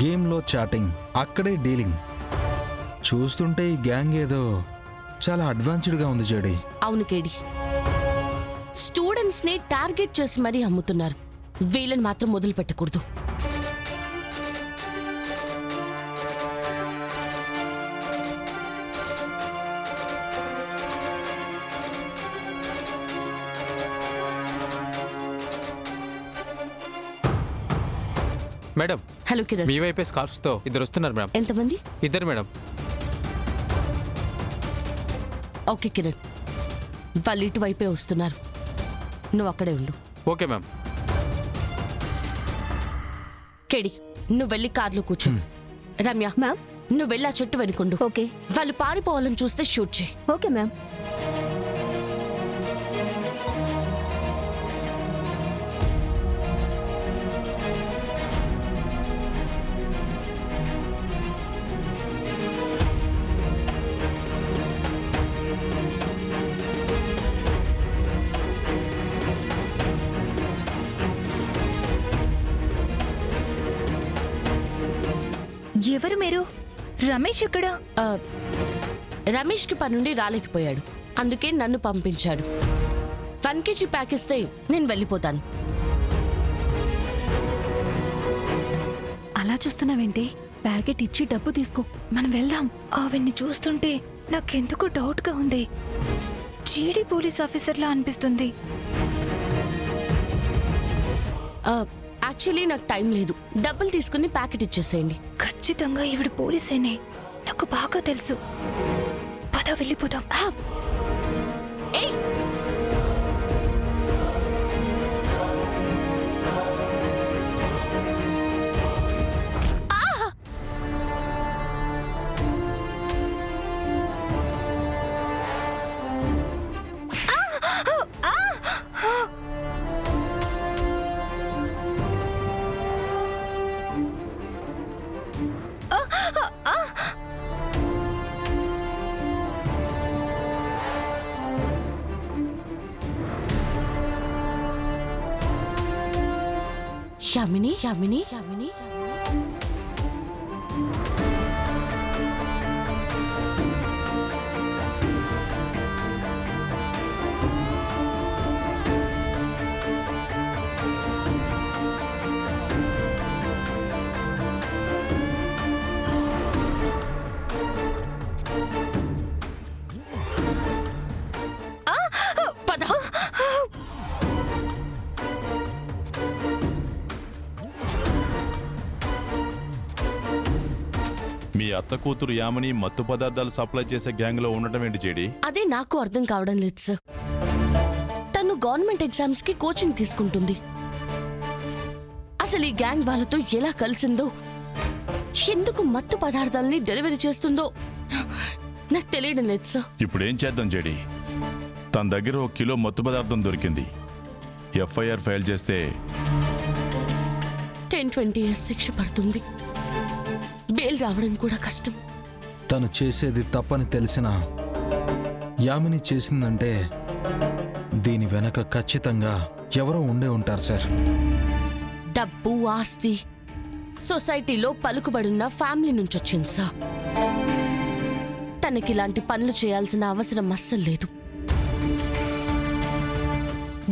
గేమ్లో చాటింగ్, అక్కడే డీలింగ్. చూస్తుంటే ఈ గ్యాంగ్ ఏదో చాలా అడ్వాన్స్డ్గా ఉంది జేడి. అవును కేడి, స్టూడెంట్స్ ని టార్గెట్ చేసి మరీ అమ్ముతున్నారు. వీళ్ళని మాత్రం మొదలు పెట్టకూడదు. Madam, hello Kiran. మీ వైపే స్కార్ఫ్స్ తో ఇద్దరు వస్తున్నారు మేడం. ఎంతమంది? ఇద్దరు మేడం. ఓకే కిరణ్, వాళ్ళు ఇటువైపే వస్తున్నారు. నువ్వు అక్కడే ఉండు. Okay ma'am. కేడి, నువ్వు వెళ్ళి కార్లో కూర్చో. రమ్య మ్యామ్, నువ్వు వెళ్ళి ఆ చెట్టు వెనుకుండు. ఓకే. వాళ్ళు పారిపోవాలని చూస్తే షూట్ చేయి. Okay ma'am. ఎవరు మీరు? రమేష్ ఎక్కడ? రమేష్కి పనుండి రాలేకపోయాడు, అందుకే నన్ను పంపించాడు. 1 kg ప్యాక్ ఇస్తే నేను వెళ్ళిపోతాను. అలా చూస్తున్నావేంటి? ప్యాకెట్ ఇచ్చి డబ్బు తీసుకో, మనం వెళ్దాం. అవన్నీ చూస్తుంటే నాకెందుకో డౌట్ గా ఉంది. జీడీ పోలీస్ ఆఫీసర్లా అనిపిస్తుంది. యాక్చువల్లీ నాకు టైం లేదు. డబ్బులు తీసుకుని ప్యాకెట్ ఇచ్చేసేయండి. ఖచ్చితంగా ఈవిడ పోలీసేనే, నాకు బాగా తెలుసు. పద వెళ్ళిపోదాం. ఏయ్, యామిని యామిని యామిని పద. మీ అత్త కూతురు యామని మత్తు పదార్థాలు సప్లై చేసే గ్యాంగ్ లో ఉండటం ఏంటి జేడి? అదే నాకు అర్థం కావడం లేదు సార్. తను గవర్నమెంట్ ఎగ్జామ్స్ కి కోచింగ్ తీసుకుంటుంది. అసలు ఈ గ్యాంగ్ వాళ్ళతో ఎలా కలిసిందో, ఎందుకు మత్తు పదార్థాలని డెలివరీ చేస్తుందో నాకు తెలియడం లేదు సార్. ఇప్పుడు ఏం చేద్దాం జేడి? తన దగ్గర 1 కిలో మత్తు పదార్థం దొరికింది. ఎఫ్ఐఆర్ ఫైల్ చేస్తే 10-20 years శిక్ష పడుతుంది. బెయిల్ రావడం కూడా కష్టం. తను చేసేది తప్పని తెలిసిన యామిని చేసిందంటే దీని వెనక ఖచ్చితంగా ఎవరో ఉండే ఉంటారు సార్. డబ్బు, ఆస్తి, సొసైటీలో పలుకుబడున్న ఫ్యామిలీ నుంచి వచ్చింది సార్. తనకిలాంటి పనులు చేయాల్సిన అవసరం అస్సలు లేదు.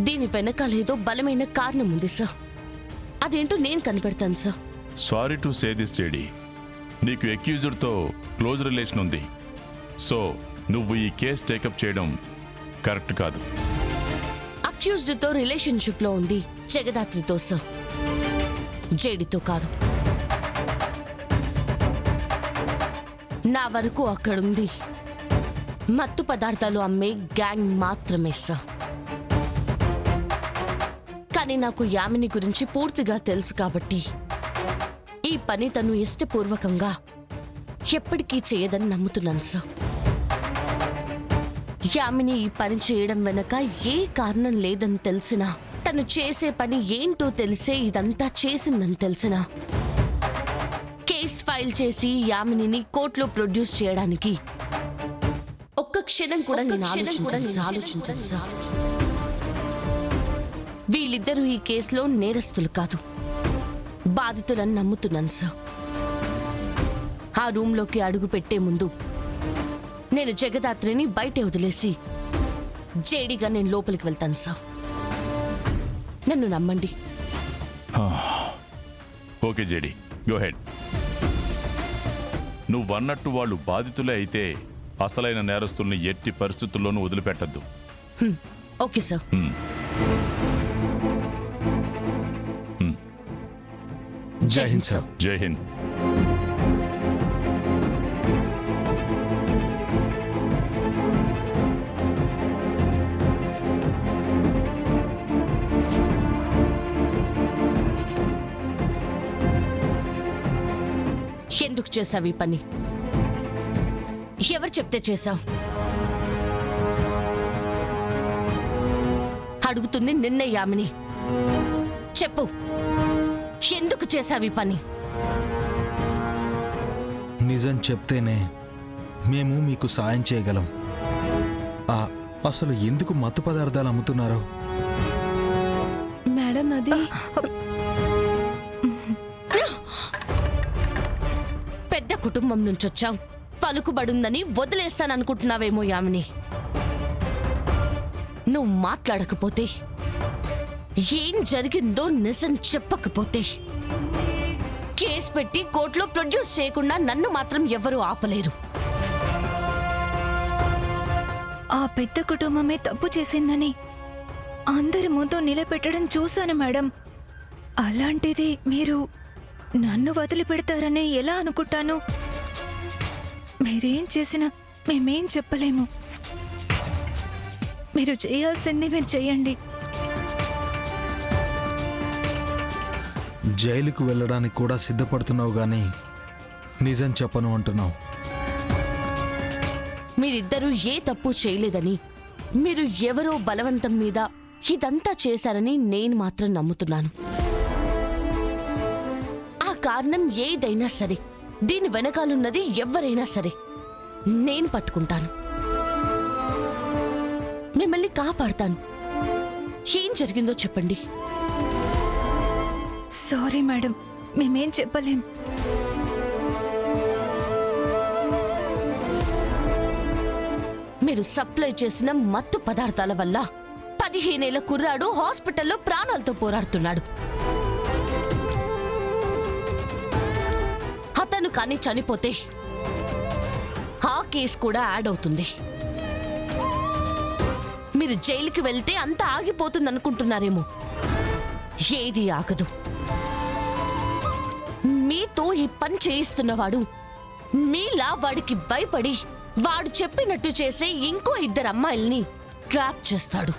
దీని వెనకాలేదో బలమైన కారణం ఉంది సార్. అదేంటో నేను కనిపెడతాను sir. Sorry to say this JD, నీకు అక్యూజ్డ్ తో క్లోజ్ రిలేషన్ ఉంది. సో నువ్వు ఈ కేసు టేకప్ చేయడం కరెక్ట్ కాదు. అక్యూజ్డ్ తో రిలేషన్షిప్ లో ఉంది జగదాత్రితో సార్, జేడితో కాదు. నా వరకు అక్కడుంది మత్తు పదార్థాలు అమ్మే గ్యాంగ్ మాత్రమే సార్. కానీ నాకు యామిని గురించి పూర్తిగా తెలుసు కాబట్టి ఈ పని తను ఇష్టపూర్వకంగా ఎప్పటికీ చేయదని నమ్ముతున్నాను సార్. యామిని ఈ పని చేయడం వెనక ఏ కారణం లేదని తెలిసినా, తను చేసే పని ఏంటో తెలిసే ఇదంతా చేసిందని తెలిసినా, కేస్ ఫైల్ చేసి యామినిని కోర్టులో ప్రొడ్యూస్ చేయడానికి ఒక్క క్షణం కూడా నేను ఆలోచించను సార్. వీళ్ళిద్దరూ ఈ కేసులో నేరస్తులు కాదు, బాధితులని నమ్ముతున్నాను సార్. ఆ రూంలోకి అడుగు పెట్టే ముందు నేను జగదాత్రిని బయటే వదిలేసి జేడీగా నేను లోపలికి వెళ్తాను సార్. నన్ను నమ్మండి. Okay JD, go ahead. నువ్వన్నట్టు వాళ్ళు బాధితులే అయితే అసలైన నేరస్తుల్ని ఎట్టి పరిస్థితుల్లోనూ వదిలిపెట్టద్దు. Okay sir. జై హింద్ సార్. జై హింద్. ఎందుకు చేసావు ఈ పని? ఎవరు చెప్తే చేశావు? అడుగుతుంది నిన్నే యామిని. చెప్పు, ఎందుకు చేసావు ఈ పని? నిజం చెప్తేనే మేము మీకు సాయం చేయగలం. అసలు ఎందుకు మత్తు పదార్థాలు అమ్ముతున్నారో? మేడం అది పెద్ద కుటుంబం నుంచి వచ్చావు, పలుకుబడుందని వదిలేస్తాననుకుంటున్నావేమో యామిని. నువ్వు మాట్లాడకపోతే, ఏం జరిగిందో నిజం చెప్పకపోతే, కేసు పెట్టి కోర్టులో ప్రొడ్యూస్ చేయకుండా నన్ను మాత్రం ఎవరూ ఆపలేరు. ఆ పెద్ద కుటుంబమే తప్పు చేసిందని అందరి ముందు నిలబెట్టడం చూశాను మేడం. అలాంటిది మీరు నన్ను వదిలిపెడతారని ఎలా అనుకుంటాను? మీరేం చేసినా మేమేం చెప్పలేము. మీరు చేయాల్సింది మీరు చేయండి. జైలుకు వెళ్ళడానికి కూడా సిద్ధపడుతున్నావు గానీ నిజం చెప్పను అంటున్నావు. మీరిద్దరూ ఏ తప్పు చేయలేదని, మీరు ఎవరో బలవంతం మీద ఇదంతా చేశారని నేను మాత్రం నమ్ముతున్నాను. ఆ కారణం ఏదైనా సరే, దీని వెనకాలన్నది ఎవరైనా సరే నేను పట్టుకుంటాను, మిమ్మల్ని కాపాడతాను. ఏం జరిగిందో చెప్పండి. సారీ మేడం, మేమేం చెప్పలేం. మీరు సప్లై చేసిన మత్తు పదార్థాల వల్ల 15 ఏళ్ల కుర్రాడు హాస్పిటల్లో ప్రాణాలతో పోరాడుతున్నాడు. అతను కానీ చనిపోతే ఆ కేసు కూడా యాడ్ అవుతుంది. మీరు జైలుకి వెళ్తే అంతా ఆగిపోతుందనుకుంటున్నారేమో. ఏది ఆగదు. మీతో ఈ పని చేయిస్తున్నవాడు మీలా వాడికి భయపడి వాడు చెప్పినట్టు చేసే ఇంకో 2 అమ్మాయిల్ని ట్రాప్ చేస్తాడు.